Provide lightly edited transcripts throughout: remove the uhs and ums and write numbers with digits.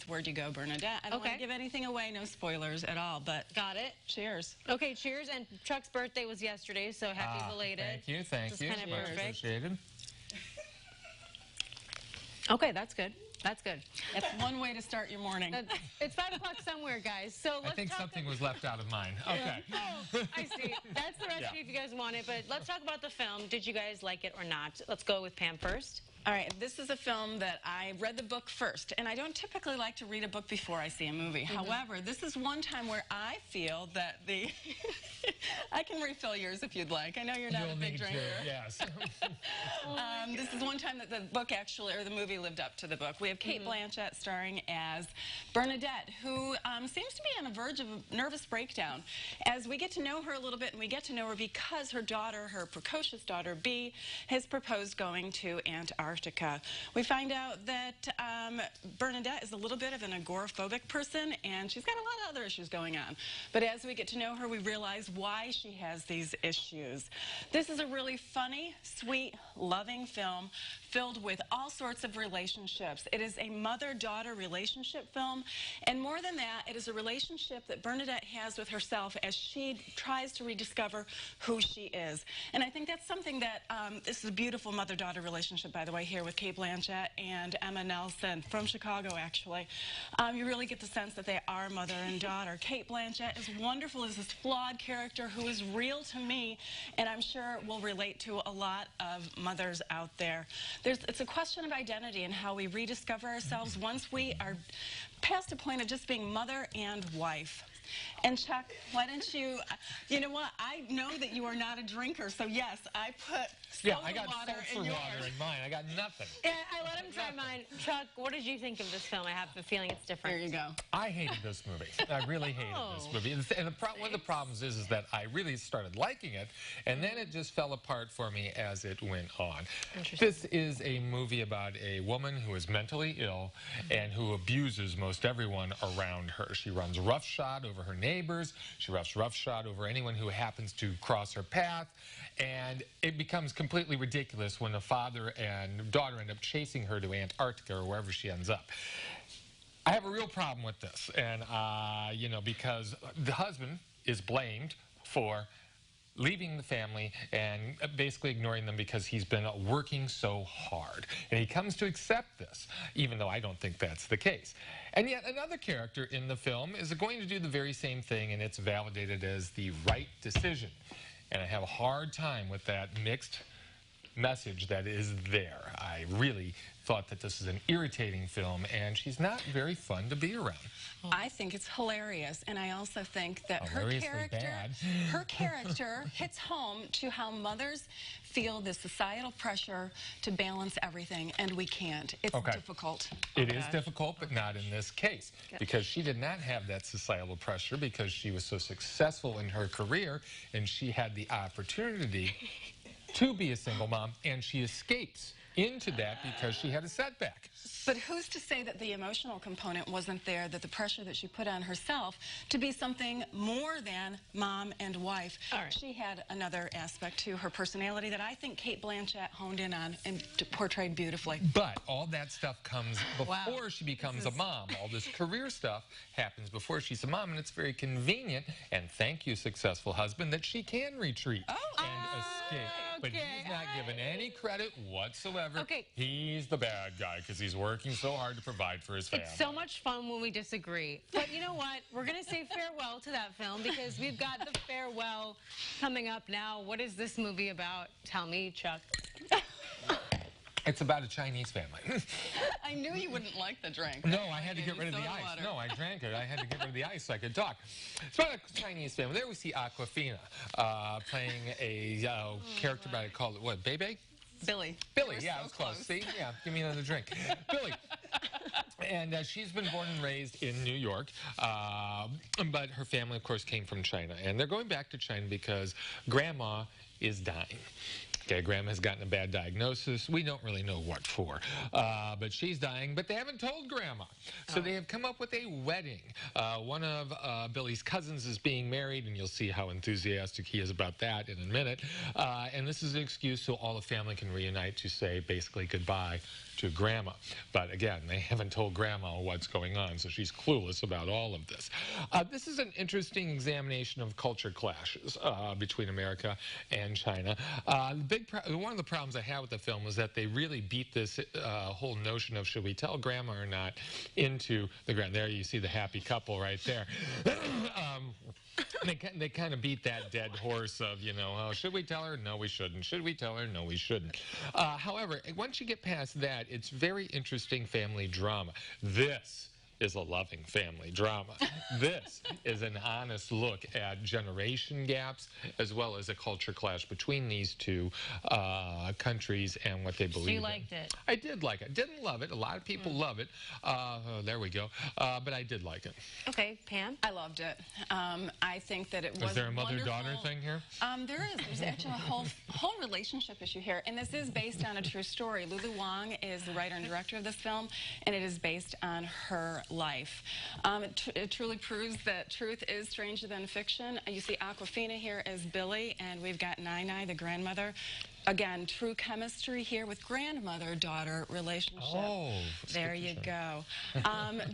30th. Where'd you go, Bernadette? I don't want to give anything away, no spoilers at all, but got it. Cheers. Okay, cheers. And Chuck's birthday was yesterday, so happy belated. Thank you, thank you. Kind of perfect. Appreciated. Okay, that's good. That's good. That's one way to start your morning. It's 5 o'clock somewhere, guys. So let's I think something was left out of mine. Okay. Oh, I see. That's the recipe if you guys want it. But let's talk about the film. Did you guys like it or not? Let's go with Pam first. All right, this is a film that I read the book first, and I don't typically like to read a book before I see a movie. However, this is one time where I feel that the... I can refill yours if you'd like. I know you're not a big drinker. Yes. This is one time that the book actually, or the movie lived up to the book. We have Cate Blanchett starring as Bernadette, who seems to be on the verge of a nervous breakdown. As we get to know her a little bit, and we get to know her because her daughter, her precocious daughter, Bea, has proposed going to Antarctica. We find out that Bernadette is a little bit of an agoraphobic person, and she's got a lot of other issues going on. But as we get to know her, we realize why she has these issues. This is a really funny, sweet, loving film filled with all sorts of relationships. It is a mother-daughter relationship film, and more than that, it is a relationship that Bernadette has with herself as she tries to rediscover who she is. And I think that's something that, this is a beautiful mother-daughter relationship, by the way, here with Cate Blanchett and Emma Nelson from Chicago, actually. You really get the sense that they are mother and daughter. Cate Blanchett is wonderful as this flawed character who is real to me, and I'm sure will relate to a lot of mothers out there. It's a question of identity and how we rediscover ourselves once we are past a point of just being mother and wife. And Chuck, why don't you, you know what, I know that you are not a drinker, so yes, I put I got water seltzer water in mine. I got nothing. Yeah, I let him try mine. Chuck, what did you think of this film? I have the feeling it's different. There you go. I hated this movie. I really hated this movie. And one of the problems is that I really started liking it, and then it just fell apart for me as it went on. This is a movie about a woman who is mentally ill and who abuses most everyone around her. She runs roughshod over her neighbors. She runs roughshod over anyone who happens to cross her path. And it becomes completely ridiculous when the father and daughter end up chasing her to Antarctica or wherever she ends up. I have a real problem with this, and you know, because the husband is blamed for leaving the family and basically ignoring them because he's been working so hard. And he comes to accept this, even though I don't think that's the case. And yet another character in the film is going to do the very same thing, and it's validated as the right decision. And I have a hard time with that mixed message that is there. I really thought that this is an irritating film, and she's not very fun to be around. I think it's hilarious, and I also think that her character hits home to how mothers feel the societal pressure to balance everything, and we can't. It's difficult. It is difficult, but not in this case, because she did not have that societal pressure because she was so successful in her career, and she had the opportunity to be a single mom, and she escapes into that because she had a setback. But who's to say that the emotional component wasn't there, that the pressure that she put on herself to be something more than mom and wife? She had another aspect to her personality that I think Cate Blanchett honed in on and portrayed beautifully. But all that stuff comes before she becomes a mom. All this career stuff happens before she's a mom, and it's very convenient, and thank you, successful husband, that she can retreat and escape. But he's not given any credit whatsoever. He's the bad guy because he's working so hard to provide for his family. It's so much fun when we disagree. But you know what? We're going to say farewell to that film because we've got the farewell coming up now. What is this movie about? Tell me, Chuck. It's about a Chinese family. I knew you wouldn't like the drink. No, I had to get rid of the ice. No, I drank it. I had to get rid of the ice so I could talk. It's about a Chinese family. There we see Awkwafina playing a character, but I call it, what, Bebe? Billy. Billy, yeah, I was close. See? Yeah, give me another drink. Billy. And she's been born and raised in New York, but her family, of course, came from China. And they're going back to China because Grandma is dying. Okay, Grandma's gotten a bad diagnosis. We don't really know what for, but she's dying, but they haven't told Grandma. So they have come up with a wedding. One of Billy's cousins is being married, and you'll see how enthusiastic he is about that in a minute. And this is an excuse so all the family can reunite to say basically goodbye to Grandma. But again, they haven't told Grandma what's going on, so she's clueless about all of this. This is an interesting examination of culture clashes between America and China. One of the problems I had with the film was that they really beat this whole notion of should we tell Grandma or not into the ground. There you see the happy couple right there. They kind of beat that dead horse of, you know, oh, should we tell her? No, we shouldn't. Should we tell her? No, we shouldn't. However, once you get past that, it's very interesting family drama. This is a loving family drama. This is an honest look at generation gaps as well as a culture clash between these two countries and what they believe in. You liked it? I did like it. Didn't love it. A lot of people love it. There we go. But I did like it. Okay, Pam? I loved it. I think that it was Is there a mother-daughter thing here? There is. There's actually a whole relationship issue here. And this is based on a true story. Lulu Wang is the writer and director of this film, and it is based on her life. It truly proves that truth is stranger than fiction. You see Awkwafina here as Billy, and we've got Nai Nai, the grandmother. Again, true chemistry here with grandmother-daughter relationship. Oh, there you go.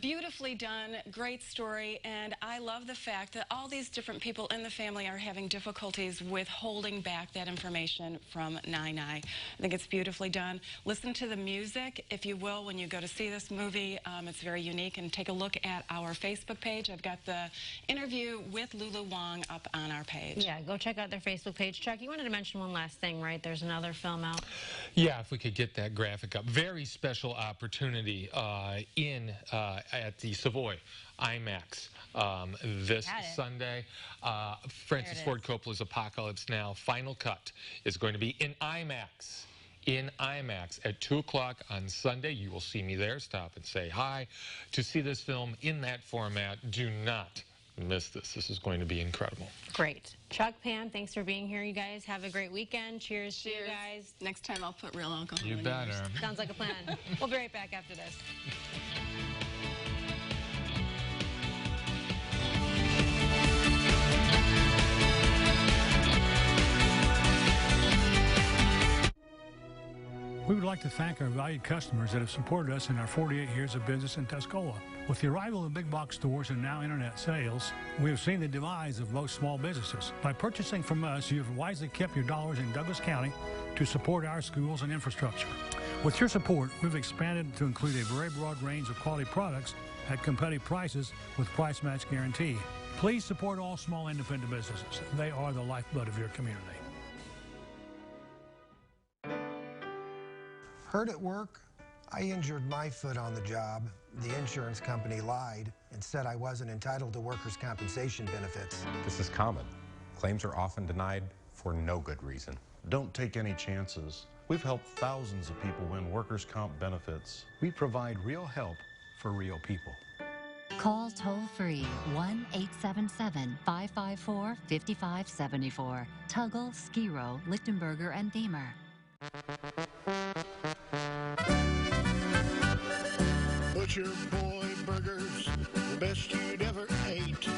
Beautifully done, great story, and I love the fact that all these different people in the family are having difficulties with holding back that information from Nai Nai. I think it's beautifully done. Listen to the music, if you will, when you go to see this movie. It's very unique, and take a look at our Facebook page. I've got the interview with Lulu Wang up on our page. Yeah, go check out their Facebook page. Chuck, you wanted to mention one last thing, right? There's another film out. Yeah, if we could get that graphic up. Very special opportunity at the Savoy IMAX this Sunday. Francis Ford Coppola's Apocalypse Now final cut is going to be in IMAX. In IMAX at 2 o'clock on Sunday. You will see me there. Stop and say hi. To see this film in that format, do not miss this. This is going to be incredible. Great. Chuck, Pam, thanks for being here. You guys have a great weekend. Cheers to you guys. Next time I'll put real alcohol You in better. yours. Sounds like a plan. We'll be right back after this. We would like to thank our valued customers that have supported us in our 48 years of business in Tuscola. With the arrival of big box stores and now internet sales, we have seen the demise of most small businesses. By purchasing from us, you have wisely kept your dollars in Douglas County to support our schools and infrastructure. With your support, we've expanded to include a very broad range of quality products at competitive prices with price match guarantee. Please support all small independent businesses. They are the lifeblood of your community. Hurt at work? I injured my foot on the job. The insurance company lied and said I wasn't entitled to workers' compensation benefits. This is common. Claims are often denied for no good reason. Don't take any chances. We've helped thousands of people win workers' comp benefits. We provide real help for real people. Call toll-free 1-877-554-5574. Tuggle, Skiro, Lichtenberger, and Thiemer. Butcher Boy Burgers, the best you'd ever ate.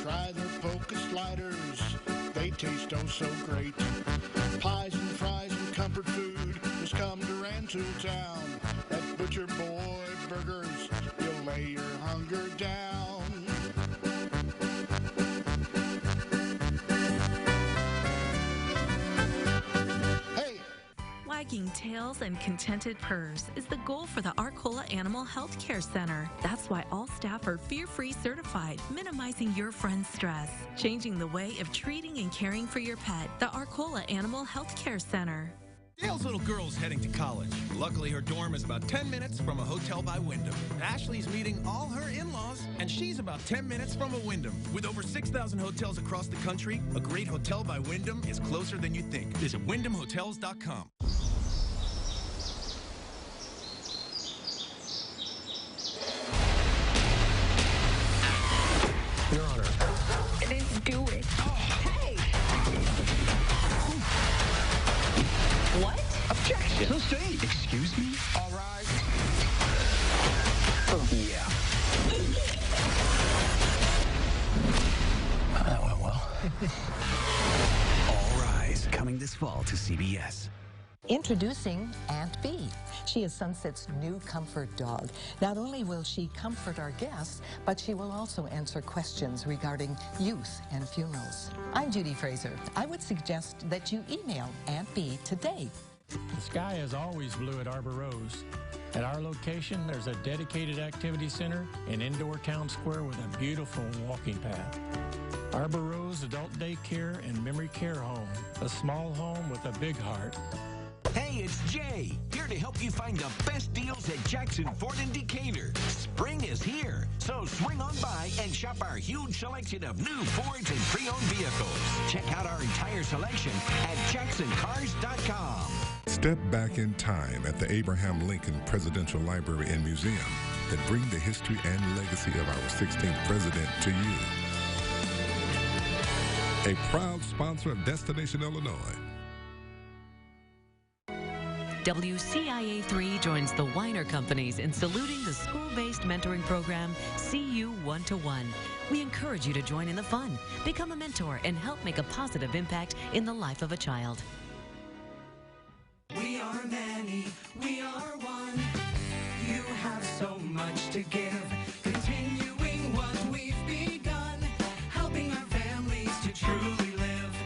Try their polka sliders, they taste oh so great. Pies and fries and comfort food, just come to Rantoul Town. At Butcher Boy Burgers, you'll lay your hunger down. Wagging tails and contented purrs is the goal for the Arcola Animal Health Care Center. That's why all staff are fear-free certified, minimizing your friend's stress, changing the way of treating and caring for your pet. The Arcola Animal Health Care Center. Gail's little girl's heading to college. Luckily, her dorm is about 10 minutes from a hotel by Wyndham. Ashley's meeting all her in-laws, and she's about 10 minutes from a Wyndham. With over 6,000 hotels across the country, a great hotel by Wyndham is closer than you think. Visit WyndhamHotels.com. Your Honor. I didn't do it. Hey! What? Objection. So straight. Excuse me? All rise. Oh, yeah. That went well. All Rise. Coming this fall to CBS. Introducing Aunt Bee. She is Sunset's new comfort dog. Not only will she comfort our guests, but she will also answer questions regarding youth and funerals. I'm Judy Fraser. I would suggest that you email Aunt Bee today. The sky is always blue at Arbor Rose. At our location, there's a dedicated activity center and indoor town square with a beautiful walking path. Arbor Rose Adult Daycare and Memory Care Home, a small home with a big heart. Hey, it's Jay, here to help you find the best deals at Jackson Ford in Decatur. Spring is here, so swing on by and shop our huge selection of new Fords and pre-owned vehicles. Check out our entire selection at jacksoncars.com. Step back in time at the Abraham Lincoln Presidential Library and Museum that bring the history and legacy of our 16th president to you. A proud sponsor of Destination Illinois. WCIA3 joins the Weiner Companies in saluting the school-based mentoring program, CU 1-to-1. We encourage you to join in the fun, become a mentor, and help make a positive impact in the life of a child. We are many, we are one. You have so much to give, continuing what we've begun, helping our families to truly live.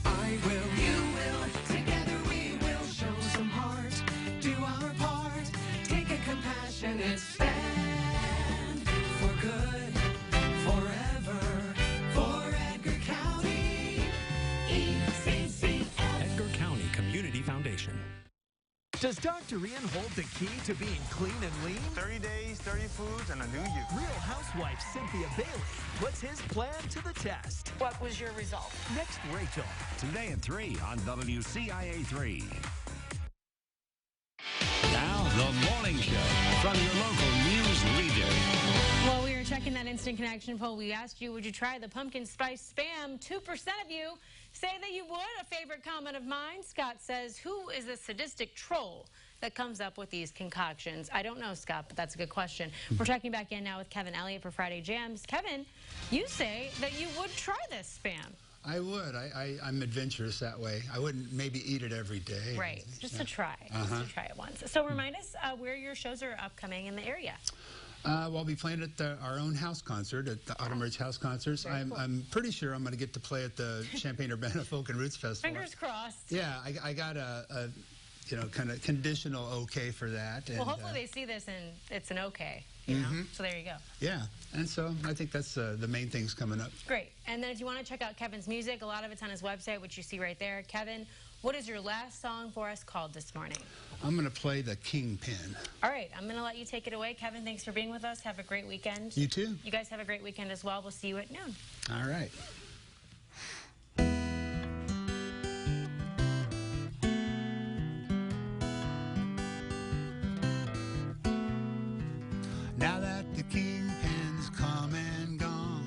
I will, you will, together we will show some heart, do our part, take a compassionate stand for good, forever, for Edgar County, ECCF. Edgar County Community Foundation. Does Dr. Ian hold the key to being clean and lean? 30 days, 30 foods, and a new you. Real Housewife Cynthia Bailey puts his plan to the test. What was your result? Next, Rachel. Today at 3 on WCIA 3. Now, the morning show from your local news leader. While we were checking that Instant Connection poll, we asked you, would you try the pumpkin spice spam? 2% of you say that you would. A favorite comment of mine, Scott says, who is the sadistic troll that comes up with these concoctions? I don't know, Scott, but that's a good question. We're checking back in now with Kevin Elliott for Friday Jams. Kevin, you say that you would try this spam. I would. I'm adventurous that way. I wouldn't maybe eat it every day. Right, just to try. Just to try it once. So remind us where your shows are upcoming in the area. Well, I'll be playing at our own house concert, at the Autumn Ridge House Concerts. I'm pretty sure I'm going to get to play at the Champaign-Urbana Folk and Roots Festival. Fingers crossed. Yeah, I got a kind of conditional okay for that. Well, hopefully they see this and it's an okay, you know? So there you go. Yeah, and so I think that's the main things coming up. Great. And then if you want to check out Kevin's music, a lot of it's on his website, which you see right there. Kevin, what is your last song for us called this morning? I'm going to play the Kingpin. All right, I'm going to let you take it away. Kevin, thanks for being with us. Have a great weekend. You too. You guys have a great weekend as well. We'll see you at noon. All right. Now that the Kingpin's come and gone,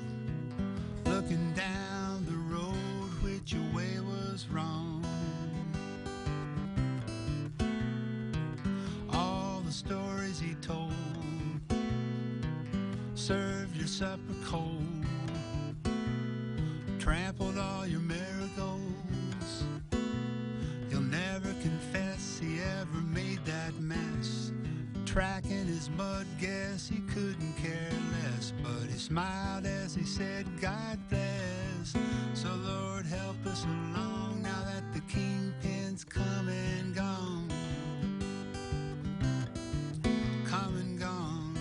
looking down the road which your way was wrong. All the stories he told served your supper cold, trampled all your marigolds. He'll never confess he ever made that mess, tracking his mud guess he couldn't care less, but he smiled as he said, God bless. So Lord help us along now that the Kingpin's come and gone. Come and gone.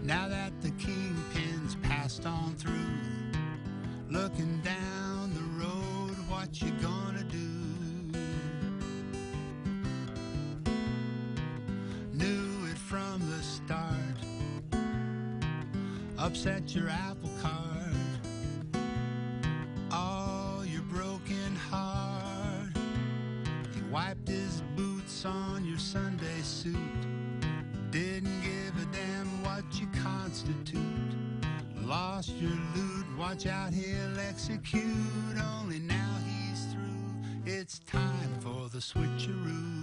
Now that the Kingpin's passed on through, looking down the road, what you gonna do? Knew it from the start, upset your apple cart, all your broken heart. lost your loot, watch out, he'll execute. Only now he's through. It's time for the switcheroo.